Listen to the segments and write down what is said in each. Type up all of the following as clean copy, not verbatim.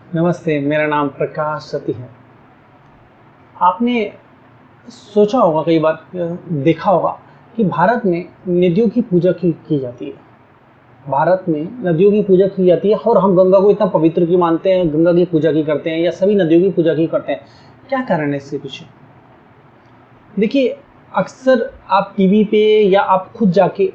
नमस्ते, मेरा नाम प्रकाश सती है। आपने सोचा होगा कई बार देखा होगा कि भारत में नदियों की पूजा की जाती है। भारत में नदियों की पूजा की जाती है और हम गंगा को इतना पवित्र क्यों मानते हैं, गंगा की पूजा की करते हैं या सभी नदियों की पूजा की करते हैं? क्या कारण है इसके पीछे? देखिए, अक्सर आप टीवी पे या आप खुद जाके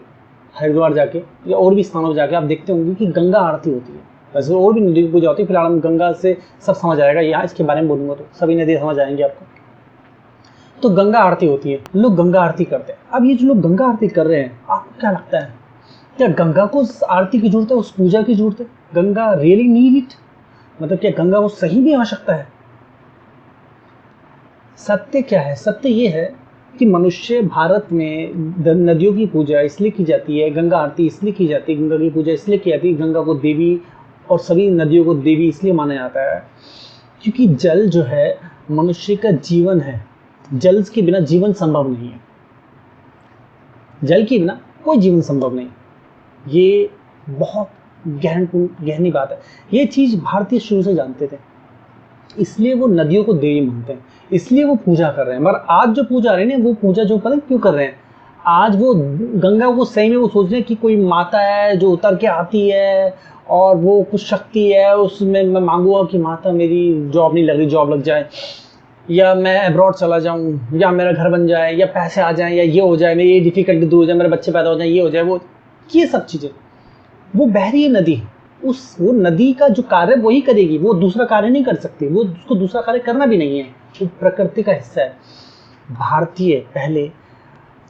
हरिद्वार जाके या और भी स्थानों पर जाके आप देखते होंगे कि गंगा आरती होती है। वैसे और भी नदी की पूजा होती है, फिलहाल हम गंगा से सब समझ आएगा, यहाँ इसके बारे में बोलूंगा तो सभी नदी समझ आएंगे आपको। तो गंगा आरती होती है, लोग गंगा आरती करते हैं। अब ये जो लोग गंगा आरती कर रहे हैं, आपको क्या लगता है, क्या गंगा को उस आरती की जरूरत है, उस पूजा की जरूरत है? Ganga really need it? मतलब क्या गंगा को सही में आवश्यकता है? सत्य क्या है? सत्य ये है कि मनुष्य भारत में नदियों की पूजा इसलिए की जाती है, गंगा आरती इसलिए की जाती है, गंगा की पूजा इसलिए की जाती है, गंगा को देवी और सभी नदियों को देवी इसलिए माना जाता है क्योंकि जल जो है मनुष्य का जीवन है। जल के बिना जीवन संभव नहीं है। जल के बिना कोई जीवन संभव नहीं। ये बहुत गहरी बात है। ये चीज भारतीय शुरू से जानते थे, इसलिए वो नदियों को देवी मानते हैं, इसलिए वो पूजा कर रहे हैं। मगर आज जो पूजा आ रही है ना, वो पूजा जो पता क्यों कर रहे हैं? आज वो गंगा को सही में वो सोच रहे हैं कि कोई माता है जो उतर के आती है और वो कुछ शक्ति है, उसमें मैं मांगूंगा कि माता मेरी जॉब नहीं लग रही, जॉब लग जाए, या मैं अब्रॉड चला जाऊं, या मेरा घर बन जाए, या पैसे आ जाएं, या ये हो जाए, मेरी ये डिफिकल्टी दूर हो जाए, मेरे बच्चे पैदा हो जाए, ये हो जाए, वो ये सब चीज़ें। वो बह रही है नदी, वो नदी का जो कार्य वही करेगी, वो दूसरा कार्य नहीं कर सकती, वो उसको दूसरा कार्य करना भी नहीं है, वो प्रकृति का हिस्सा है। भारतीय पहले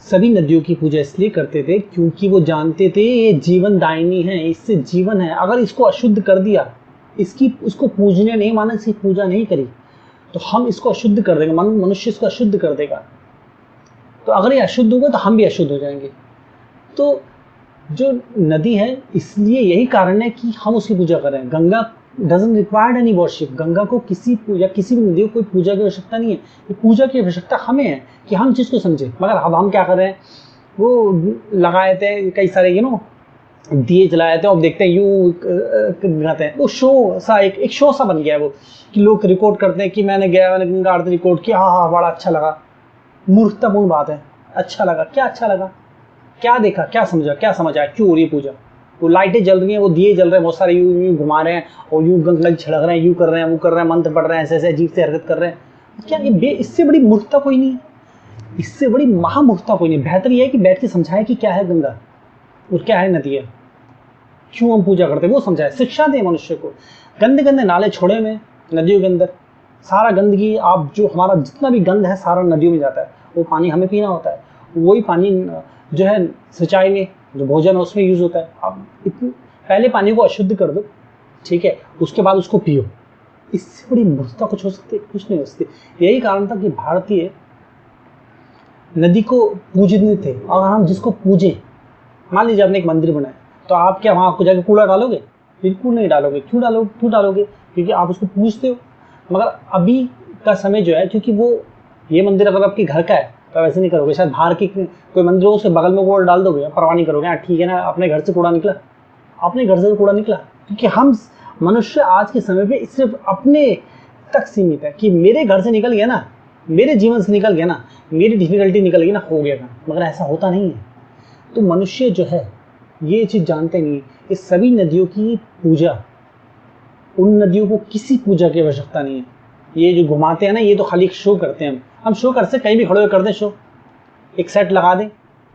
सभी नदियों की पूजा इसलिए करते थे क्योंकि वो जानते थे ये जीवन दायिनी है, इससे जीवन है। अगर इसको अशुद्ध कर दिया, उसको पूजने नहीं माना, इसकी पूजा नहीं करी, तो हम इसको अशुद्ध कर देंगे, मनुष्य इसको अशुद्ध कर देगा। तो अगर ये अशुद्ध होगा तो हम भी अशुद्ध हो जाएंगे। तो जो नदी है, इसलिए यही कारण है कि हम उसकी पूजा कर रहे हैं। Ganga doesn't required any worship. Ganga को किसी भी नदी को कोई पूजा की आवश्यकता नहीं है। ये पूजा की आवश्यकता हमें है कि हम चीज़ को समझें। मगर अब हम क्या कर रहे हैं, वो लगाए थे कई सारे दिए जलाए थे और देखते हैं यूं गाते हैं। वो शो सा एक शो सा बन गया है वो, कि लोग रिकॉर्ड करते हैं कि मैंने गंगा आरती रिकॉर्ड किया, हाँ बड़ा अच्छा लगा। मूर्खतापूर्ण बात है। अच्छा लगा क्या? अच्छा लगा क्या? देखा क्या? समझा क्या? समझा क्यों हो रही है पूजा? वो लाइटें जल रही हैं, वो दिए जल रहे हैं, बहुत सारे यूं घुमा रहे हैं और यूं गंगा छिड़क रहे हैं, यूं कर रहे हैं, वो कर रहे हैं, मंत्र पढ़ रहे हैं, ऐसे अजीब से हरकत कर रहे हैं। क्या ये इससे बड़ी मूर्खता कोई नहीं है? इससे बड़ी महामूर्खता कोई नहीं। बेहतर यह है कि बैठ के समझाएं कि क्या है गंगा और क्या है नदी है, क्यों हम पूजा करते हैं, वो समझाए, शिक्षा दें मनुष्य को। गंदे गंदे नाले छोड़े में नदियों के अंदर, सारा गंदगी, आप जो हमारा जितना भी गंद है सारा नदियों में जाता है। वो पानी हमें पीना होता है, वही पानी जो है सिंचाई में, जो भोजन है उसमें यूज होता है। आप पहले पानी को अशुद्ध कर दो, ठीक है, उसके बाद उसको पियो। इससे बड़ी मूर्खता कुछ हो सकती है? कुछ नहीं हो सकती। यही कारण था कि भारतीय नदी को पूजनीय थे। और हम जिसको पूजें, मान लीजिए आपने एक मंदिर बनाया, तो आप क्या वहाँ आपको जाके कूड़ा डालोगे? बिल्कुल नहीं डालोगे। क्यों डालोगे? क्योंकि आप उसको पूजते हो। मगर अभी का समय जो है, क्योंकि वो ये मंदिर अगर आपके घर का है तो वैसे नहीं करोगे। शायद बाहर की कोई मंदिर हो, उसके बगल में कूड़ा डाल दोगे, परवाह नहीं करोगे, ठीक है ना, अपने घर से कूड़ा निकला, अपने घर से कूड़ा निकला। क्योंकि हम मनुष्य आज के समय पे सिर्फ अपने तक सीमित है कि मेरे घर से निकल गया ना, मेरे जीवन से निकल गया ना, मेरी डिफिकल्टी निकल गई ना, हो गया ना। मगर ऐसा होता नहीं है। तो मनुष्य जो है ये चीज़ जानते नहीं। इस सभी नदियों की पूजा, उन नदियों को किसी पूजा की आवश्यकता नहीं है। ये जो घुमाते हैं ना, ये तो खाली शो करते हैं। हम शो कर सकते, कहीं भी खड़े हुए कर दें शो, एक सेट लगा दें,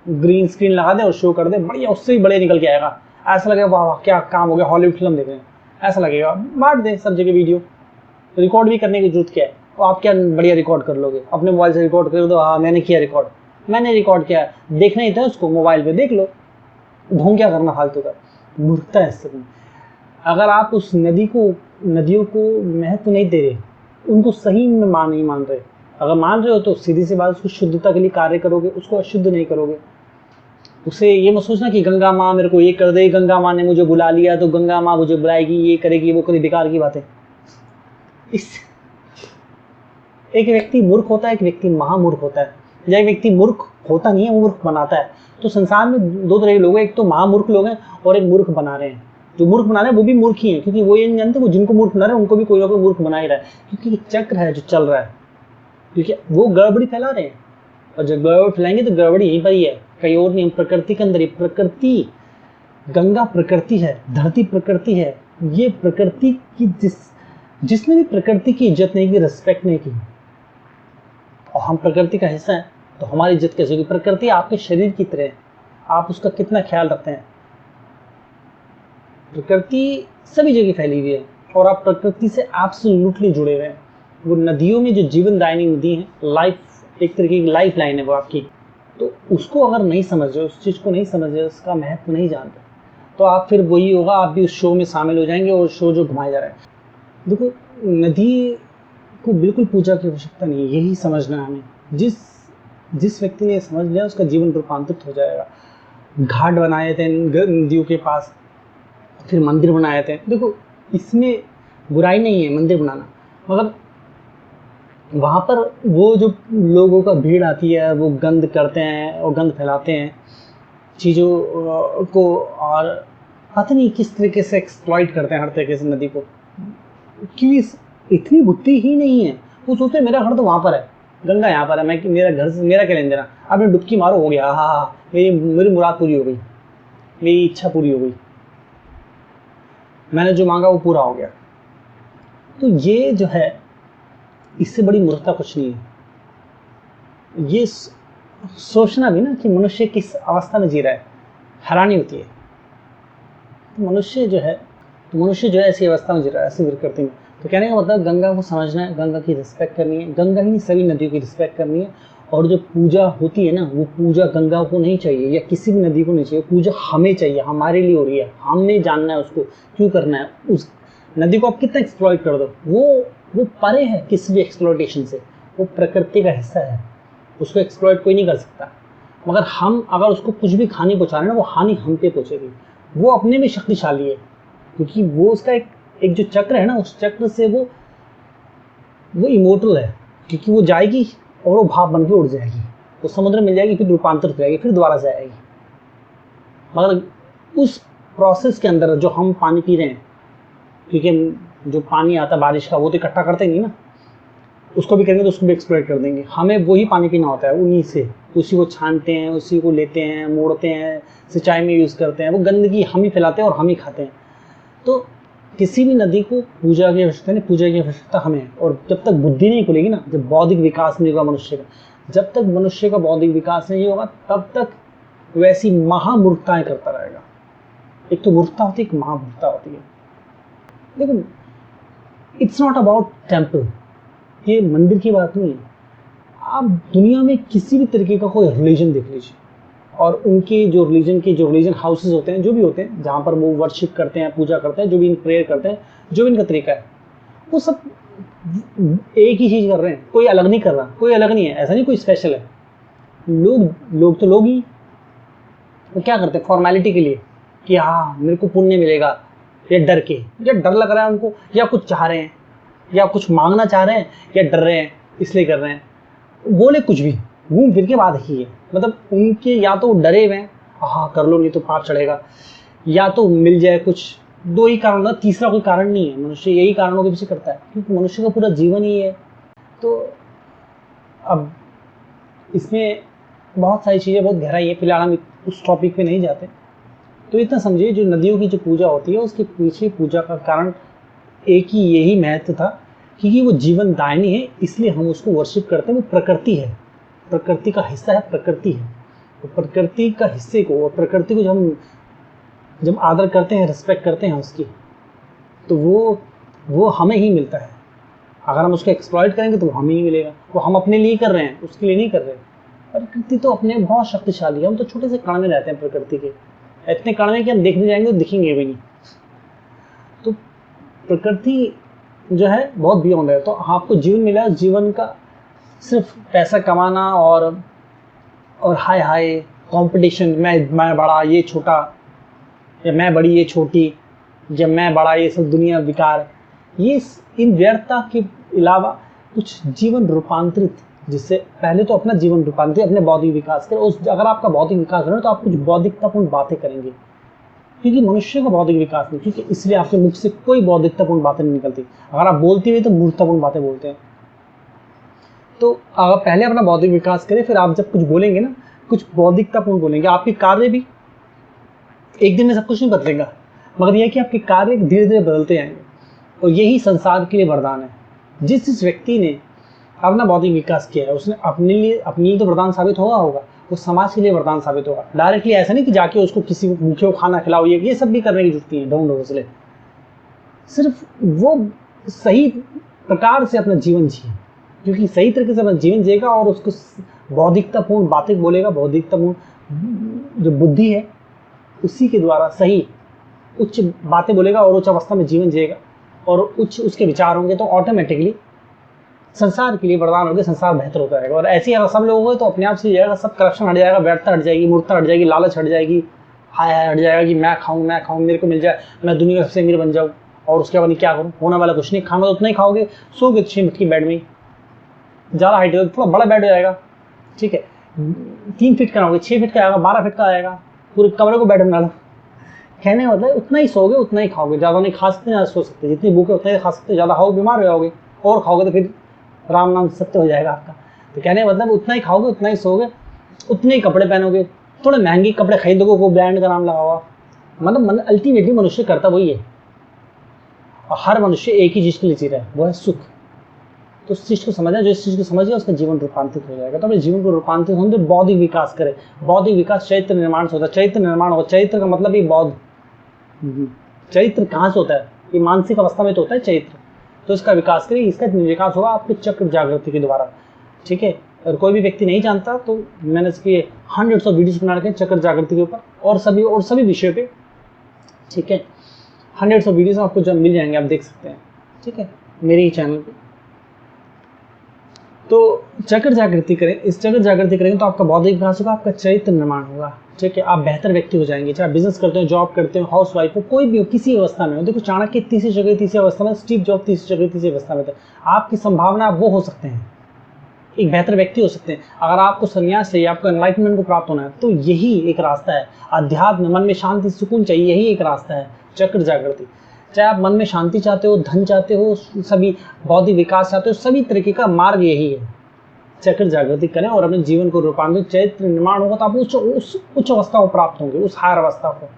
ग्रीन स्क्रीन लगा दें और शो कर दें, बढ़िया, उससे भी बड़े निकल के आएगा। ऐसा लगेगा वाह वाह क्या काम हो गया, हॉलीवुड फिल्म देख रहे हैं, ऐसा लगेगा। बांट दें सब जगह वीडियो, रिकॉर्ड भी करने की जरूरत क्या है? तो आप क्या बढ़िया रिकॉर्ड कर लोगे? अपने मोबाइल से रिकॉर्ड कर दो, हाँ मैंने किया रिकॉर्ड, मैंने रिकॉर्ड किया, देखना ही था उसको, मोबाइल पे देख लो, ढोंग क्या करना फालतू का? मूर्खता है इससे। अगर आप उस नदियों को महत्व नहीं दे रहे, उनको सही में नहीं मान रहे, अगर मान रहे हो तो सीधी सी बात, उसको शुद्धता के लिए कार्य करोगे, उसको अशुद्ध नहीं करोगे। उसे ये मत सोचना कि गंगा माँ मेरे को ये कर दे, गंगा माँ ने मुझे बुला लिया तो गंगा माँ मुझे बुलाएगी, ये करेगी वो करेगी, बेकार की बातें। एक व्यक्ति मूर्ख होता है, एक व्यक्ति महामूर्ख होता है। जब एक व्यक्ति मूर्ख होता नहीं है, वो मूर्ख बनाता है। तो संसार में दो तरह के लोग हैं, एक तो महामूर्ख लोग हैं और एक मूर्ख बना रहे हैं। जो मूर्ख बना रहे हैं वो भी मूर्ख ही है, क्योंकि वो ये नहीं जानते वो जिनको मूर्ख बना रहे हैं उनको भी कोई ना कोई मूर्ख बना ही रहा है, क्योंकि चक्र है जो चल रहा है, क्योंकि वो गड़बड़ी फैला रहे हैं और जब गड़बड़ी फैलाएंगे तो गड़बड़ी यहीं पर ही है, कहीं और नहीं। हम प्रकृति के अंदर ही, प्रकृति, गंगा प्रकृति है, धरती प्रकृति है, ये प्रकृति की जिसने भी प्रकृति की इज्जत नहीं की, रिस्पेक्ट नहीं की, और हम प्रकृति का हिस्सा हैं तो हमारी इज्जत कैसे होगी। प्रकृति आपके शरीर की तरह है, आप उसका कितना ख्याल रखते हैं। प्रकृति सभी जगह फैली हुई है और आप प्रकृति से एब्सोल्युटली जुड़े हुए हैं। वो नदियों में जो जीवनदायिनी नदी है, लाइफ, एक तरीके की लाइफ लाइन है वो आपकी, तो उसको अगर नहीं समझ रहे, उस चीज़ को नहीं समझ रहे, उसका महत्व नहीं जानते, तो आप फिर वही होगा, आप भी उस शो में शामिल हो जाएंगे और शो जो घुमाया जा रहा है। देखो, नदी को बिल्कुल पूजा की आवश्यकता नहीं है, यही समझना है हमें। जिस व्यक्ति ने समझ लिया उसका जीवन रूपांतरित हो जाएगा। घाट बनाए थे नदियों के पास, फिर मंदिर बनाए थे। देखो, इसमें बुराई नहीं है मंदिर बनाना, मगर वहाँ पर वो जो लोगों का भीड़ आती है वो गंद करते हैं और गंद फैलाते हैं चीज़ों को, और पता नहीं किस तरीके से एक्सप्लॉइट करते हैं हर तरीके से नदी को। क्योंकि इतनी बुद्धि ही नहीं है। वो सोचते हैं मेरा घर तो वहाँ पर है, गंगा यहाँ पर है, मैं मेरा घर से मेरा क्या लेन देना, आपने डुबकी मारो हो गया, हाँ, मेरी मुराद पूरी हो गई, मेरी इच्छा पूरी हो गई, मैंने जो मांगा वो पूरा हो गया। तो ये जो है, इससे बड़ी मूर्खता कुछ नहीं है। ये सोचना भी ना कि मनुष्य किस अवस्था में जी रहा है, हैरानी होती है। तो मनुष्य जो है ऐसी अवस्था में जी रहा है, ऐसी विकृति में। तो कहने का मतलब गंगा को समझना है, गंगा की रिस्पेक्ट करनी है, गंगा ही नहीं सभी नदियों की रिस्पेक्ट करनी है। और जो पूजा होती है ना, वो पूजा गंगा को नहीं चाहिए या किसी भी नदी को नहीं चाहिए, पूजा हमें चाहिए, हमारे लिए हो रही है, हमने जानना है उसको क्यों करना है। उस नदी को आप कितना एक्सप्लॉइट कर दो, वो परे है किसी भी एक्सप्लॉइटेशन से, वो प्रकृति का हिस्सा है, उसको एक्सप्लॉइट कोई नहीं कर सकता। मगर हम अगर उसको कुछ भी हानि पहुँचा रहे हैं ना, वो हानि हम पे पहुँचेगी। वो अपने में शक्तिशाली है, क्योंकि वो उसका एक जो चक्र है ना, उस चक्र से वो इमोर्टल है, क्योंकि वो जाएगी और वो भाप बन के उड़ जाएगी, वो समुद्र में मिल जाएगी, फिर रूपांतरित हो जाएगी, फिर दोबारा से आएगी। मगर उस प्रोसेस के अंदर जो हम पानी पी रहे हैं, क्योंकि जो पानी आता है बारिश का, वो तो इकट्ठा करते नहीं ना, उसको भी करेंगे तो उसको भी एक्सप्लॉइट कर देंगे। हमें वही पानी पीना होता है, उन्हीं से, उसी को छानते हैं, उसी को लेते हैं, मोड़ते हैं, सिंचाई में यूज़ करते हैं, वो गंदगी हम ही फैलाते हैं और हम ही खाते हैं। तो किसी भी नदी को पूजा की आवश्यकता नहीं, पूजा की आवश्यकता हमें है। और जब तक बुद्धि नहीं खुलेगी ना, जब बौद्धिक विकास नहीं होगा मनुष्य का, जब तक मनुष्य का बौद्धिक विकास नहीं होगा, तब तक वैसी महामूर्खताएं करता रहेगा। एक तो मूर्खता होती है, एक महामूर्खता होती है। देखो, इट्स नॉट अबाउट टेम्पल, ये मंदिर की बात नहीं है। आप दुनिया में किसी भी तरीके का कोई रिलीजन देख लीजिए, और उनके जो रिलीजन हाउसेज होते हैं, जो भी होते हैं, जहाँ पर वो वर्शिप करते हैं, पूजा करते हैं, जो भी प्रेयर करते हैं, जो भी इनका तरीका है, वो सब एक ही चीज़ कर रहे हैं, कोई अलग नहीं कर रहा, कोई अलग नहीं है, ऐसा नहीं कोई स्पेशल है। लोग तो लोग ही, वो क्या करते हैं फॉर्मेलिटी के लिए कि हाँ मेरे को पुण्य मिलेगा, या डर के, या डर लग रहा है उनको, या कुछ चाह रहे हैं, या कुछ मांगना चाह रहे हैं, या डर रहे हैं इसलिए कर रहे हैं। बोले कुछ भी, घूम फिर के बात ही है। मतलब उनके या तो डरे हुए हैं, हाँ कर लो नहीं तो पाप चढ़ेगा, या तो मिल जाए कुछ, दो ही कारण होगा, तीसरा कोई कारण नहीं है। मनुष्य यही कारणों के पीछे करता है, क्योंकि मनुष्य का पूरा जीवन ही है। तो अब इसमें बहुत सारी चीज़ें, बहुत गहराई है, फिलहाल हम उस टॉपिक पे नहीं जाते। तो इतना समझिए, जो नदियों की जो पूजा होती है, उसके पीछे पूजा का कारण एक ही यही महत्व था, क्योंकि वो जीवन दायनी है, इसलिए हम उसको वर्शिप करते हैं। वो प्रकृति है, प्रकृति का हिस्सा है, प्रकृति है। तो प्रकृति का हिस्से को, और प्रकृति को जब आदर करते हैं, रिस्पेक्ट करते हैं उसकी, तो वो हमें ही मिलता है। अगर हम उसको एक्सप्लॉइट करेंगे तो वो हमें ही मिलेगा। वो हम अपने लिए कर रहे हैं, उसके लिए नहीं कर रहे। प्रकृति तो अपने बहुत शक्तिशाली है। हम तो छोटे से कण में रहते हैं प्रकृति के, इतने कण में कि हम देखने जाएंगे तो दिखेंगे भी नहीं। तो प्रकृति जो है बहुत बियॉन्ड है। तो आपको जीवन मिला, जीवन का सिर्फ पैसा कमाना और हाय कंपटीशन, मैं बड़ा ये छोटा, या मैं बड़ी ये छोटी, या मैं बड़ा ये सब दुनिया विकार, ये इन व्यर्थता के अलावा कुछ जीवन रूपांतरित, जिससे पहले तो अपना जीवन रूपांतरित, अपने बौद्धिक विकास करें। अगर आपका बौद्धिक विकास हो तो आप कुछ बौद्धिकतापूर्ण बातें करेंगे, क्योंकि मनुष्य का बौद्धिक विकास नहीं, क्योंकि इसलिए आपके मुख से कोई बौद्धिकतापूर्ण बातें नहीं निकलती। अगर आप बोलते हुए तो मूर्खतापूर्ण बातें बोलते हैं। तो अगर पहले अपना बौद्धिक विकास करें, फिर आप जब कुछ बोलेंगे ना, कुछ बौद्धिकतापूर्ण बोलेंगे। आपके कार्य भी एक दिन में सब कुछ नहीं बदलेगा, मगर यह कि आपके कार्य धीरे धीरे बदलते जाएंगे, और यही संसार के लिए वरदान है। जिस व्यक्ति ने अपना बौद्धिक विकास किया है, उसने अपने लिए तो वरदान साबित होगा, वो समाज के लिए वरदान साबित होगा। डायरेक्टली ऐसा नहीं कि जाके उसको किसी भूखे को खाना खिलाओ, ये सब भी करने की जरूरत नहीं है, ढोंग ढोंसले। सिर्फ वो सही प्रकार से अपना जीवन जिए, क्योंकि सही तरीके से अपना जीवन जिएगा और उसको बौद्धिकतापूर्ण बातें बोलेगा, बौद्धिकतापूर्ण जो बुद्धि है उसी के द्वारा सही उच्च बातें बोलेगा और उच्च अवस्था में जीवन जिएगा, और उच्च उसके विचार होंगे, तो ऑटोमेटिकली संसार के लिए वरदान होगा, संसार बेहतर होता रहेगा। और ऐसे ही अगर सब लोग हो तो अपने आप से जाएगा, सब करप्शन हट जाएगा, व्यर्थता हट जाएगी, मूर्खता हट जाएगी, लालच हट जाएगी, हाय हट जाएगा कि मैं खाऊं, मेरे को मिल जाए, मैं दुनिया का सबसे अमीर बन जाऊं, और उसके बाद क्या करूं, होने वाला कुछ नहीं। खाना तो उतना ही खाओगे, सोगे 6 फीट की बेड में, ज़्यादा हाइट हो थोड़ा बड़ा बेड हो जाएगा, ठीक है, 3 फीट का होगा, 6 फीट का आएगा, 12 फीट का आएगा, पूरे कमरे को बेड में डालो। कहने का मतलब उतना ही सोगे उतना ही खाओगे, ज़्यादा नहीं खा सकते, ज़्यादा सो सकते, जितनी भूखे उतना ही खा सकते, ज़्यादा खाओगे बीमार हो जाओगे, और खाओगे तो फिर राम नाम सत्य हो जाएगा आपका। तो कहने का मतलब उतना ही खाओगे उतना ही सोगे, उतने ही कपड़े पहनोगे, थोड़े महंगे कपड़े खरीदोगे, को ब्रांड का नाम लगा हुआ, मतलब अल्टीमेटली मनुष्य करता वही है, और हर मनुष्य एक ही चीज़ के लिए जी रहा है, वो है सुख। तो उस चीज़ को समझना, जो इस चीज़ को समझ गया उसका जीवन रूपांतरित हो जाएगा। तो अपने जीवन को रूपांतरित होने तो बौद्धिक विकास करें। बौद्धिक विकास चरित्र निर्माण से होता है, चरित्र निर्माण होगा, चरित्र का मतलब ही बौद्ध। चरित्र कहाँ से होता है, ये मानसिक अवस्था में तो होता है चरित्र, तो इसका विकास करें। इसका विकास होगा आपके चक्र जागृति के द्वारा, ठीक है। और कोई भी व्यक्ति नहीं जानता तो मैंने इसके hundreds of वीडियोस बना रखे हैं चक्र जागृति के ऊपर, और सभी विषयों पे, ठीक है। hundreds of वीडियोस आपको जब मिल जाएंगे, आप देख सकते हैं, ठीक है, मेरे ही चैनल पे। तो चक्र जागृति करें, इस चक्र जागृति करेंगे तो आपका बौद्धिक विकास होगा, आपका चरित्र निर्माण होगा, ठीक है। आप बेहतर व्यक्ति हो जाएंगे, चाहे बिजनेस करते हो, जॉब करते हो, हाउस वाइफ हो, कोई भी हो, किसी अवस्था में हो। देखो चाणक्य तीसरी जगह अवस्था में, स्टीव जॉब तीसरी जगह अवस्था में थे। आपकी संभावना आप वो हो सकते हैं, एक बेहतर व्यक्ति हो सकते हैं। अगर आपको संन्यास चाहिए, आपको एनलाइटमेंट को प्राप्त होना है, तो यही एक रास्ता है। अध्यात्म, मन में शांति सुकून चाहिए, यही एक रास्ता है, चक्र जागृति। चाहे आप मन में शांति चाहते हो, धन चाहते हो, सभी बौद्धिक विकास चाहते हो, सभी तरीके का मार्ग यही है। चक्र जागृति करें और अपने जीवन को रूपांतरित, चरित्र निर्माण होगा तो आप उस उच्च अवस्था को प्राप्त होंगे, उस हायर अवस्था को।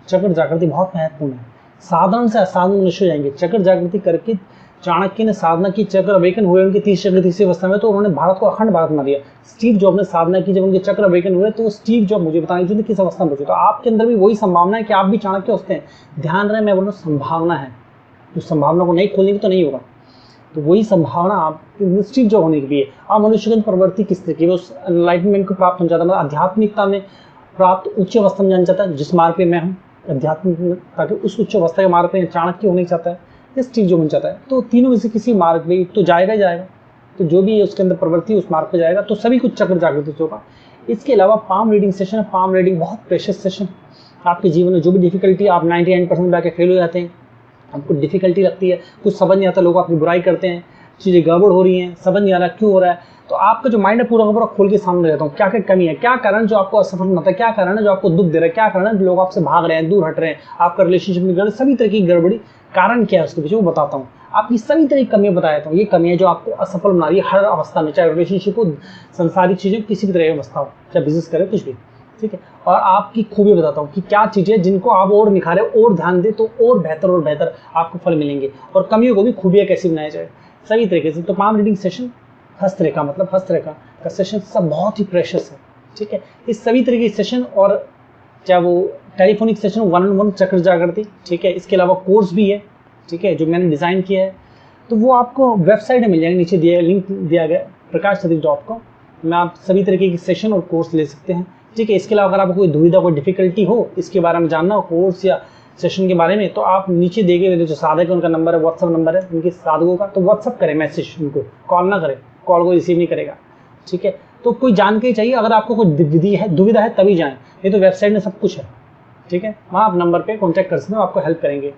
चक्र जागृति बहुत महत्वपूर्ण है। साधारण से असाधारण मनुष्य हो जाएंगे। चक्र जागृति करके चाणक्य ने साधना की, चक्र अवेकन हुए उनकी तीसरी अवस्था में, तो उन्होंने भारत को अखंड भारत बना दिया। स्टीव जॉब ने साधना की, जब उनके चक्र अवेकन हुए तो स्टीव जॉब मुझे बताने चाहिए किस अवस्था में पहुंचे। तो आपके अंदर भी वही संभावना है कि आप भी चाणक्य होते हैं। ध्यान रहे, मैं बोल रहा हूँ संभावना है, उस संभावना को नहीं खोलेंगे तो नहीं होगा। तो वही संभावना आप स्टीव जॉब होने की भी है। आप मनुष्य की प्रवृत्ति किस तरीके की, उस एनलाइटमेंट को प्राप्त होना चाहता है, मतलब आध्यात्मिकता में प्राप्त उच्च अवस्था में जाना चाहता है, जिस मार्ग पे मैं हूँ आध्यात्मिकता के उस उच्च अवस्था के मार्ग पे चाणक्य होने चाहता है, स्टीव जॉब होना चाहता है। तो तीनों में से किसी मार्ग पे तो जाएगा ही जाएगा। तो जो भी उसके अंदर प्रवृत्ति उस मार्ग पे जाएगा, तो सभी कुछ चक्र जागृति होगा। इसके अलावा पाम रीडिंग सेशन है। पाम रीडिंग बहुत प्रेशियस सेशन। आपके जीवन में जो भी डिफिकल्टी, आप 99% में फेल हो जाते हैं, आपको डिफिकल्टी लगती है, कुछ समझ नहीं आता, लोग आपकी बुराई करते हैं, चीज़ें गड़बड़ हो रही हैं, समझ नहीं आ रहा क्यों हो रहा है, तो आपका जो माइंड है पूरा का पूरा खोल के सामने रहता हूँ। क्या क्या कमी है, क्या कारण जो आपको असफल होता है, क्या कारण है जो आपको दुख दे रहा है, क्या कारण है जो लोग आपसे भाग रहे हैं, दूर हट रहे हैं, आपका रिलेशनशिप में गड़बड़ी, सभी तरह की गड़बड़ी कारण क्या है उसके पीछे वो बताता हूँ। आपकी सभी तरह की कमियाँ बता देता हूँ। ये कमियाँ जो आपको असफल बना रही है हर अवस्था में, चाहे रिलेशनशिप हो, संसारिक चीज़ें, किसी भी तरह की अवस्था हो, चाहे बिजनेस करे, कुछ भी, ठीक है। और आपकी खूबी बताता हूँ कि क्या चीज़ें जिनको आप और निखारें और ध्यान दें तो और बेहतर आपको फल मिलेंगे, और कमियों को भी खूबियाँ कैसे बनाया जाए, सभी तरीके से। तो पाम रीडिंग सेशन, हस्तरेखा मतलब हस्तरेखा का सेशन सब बहुत ही प्रेशियस है, ठीक है। इस सभी तरह के सेशन, और चाहे वो टेलीफोनिक सेशन, 1-on-1 चक्र जागृति, ठीक है। इसके अलावा कोर्स भी है, ठीक है, जो मैंने डिज़ाइन किया है, तो वो आपको वेबसाइट में मिल जाएंगे, नीचे लिंक दिया गया prakashsatish.com में आप सभी तरीके के सेशन और कोर्स ले सकते हैं, ठीक है। इसके अलावा अगर आपको कोई दुविधा, कोई डिफिकल्टी हो, इसके बारे में जानना हो, कोर्स या सेशन के बारे में, तो आप नीचे दिए गए जो साधक है उनका नंबर है, व्हाट्सअप नंबर है उनके साधकों का, तो व्हाट्सअप करें मैसेज, उनको कॉल ना करें, कॉल को रिसीव नहीं करेगा, ठीक है। तो कोई जानकारी चाहिए, अगर आपको कोई दुविधा है तभी जाएँ, नहीं तो वेबसाइट में सब कुछ है, ठीक है। वहाँ आप नंबर पर कॉन्टैक्ट कर सकते हो, आपको हेल्प करेंगे।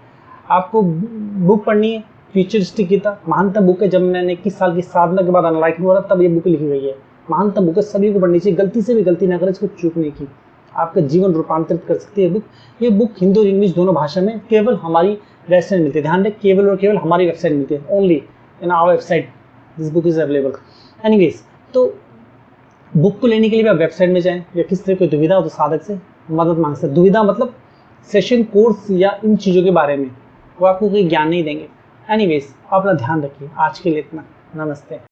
आपको बुक पढ़नी है, फ्यूचरिस्टिक गीता महानतम बुक है। जब मैंने 21 साल की साधना के बाद एनलाइटमेंट हो रहा तब ये बुक लिखी गई है, महानतम बुक है, सभी को पढ़नी चाहिए। गलती से भी गलती ना करें, इसको चूक नहीं की। आपका जीवन रूपांतरित कर सकती है बुक। ये बुक हिंदी और इंग्लिश दोनों भाषा में केवल हमारी वेबसाइट मिलती है। ध्यान रखें, केवल और केवल हमारी वेबसाइट मिलती है। Only in our website this book is available. Anyways, तो बुक को लेने के लिए आप वेबसाइट में जाएं, या किस तरह कोई दुविधा हो तो साधक से मदद मांग सकते। दुविधा मतलब सेशन, कोर्स या इन चीज़ों के बारे में वो आपको कोई ज्ञान नहीं देंगे। एनीवेज, आप अपना ध्यान रखिए। आज के लिए इतना। नमस्ते।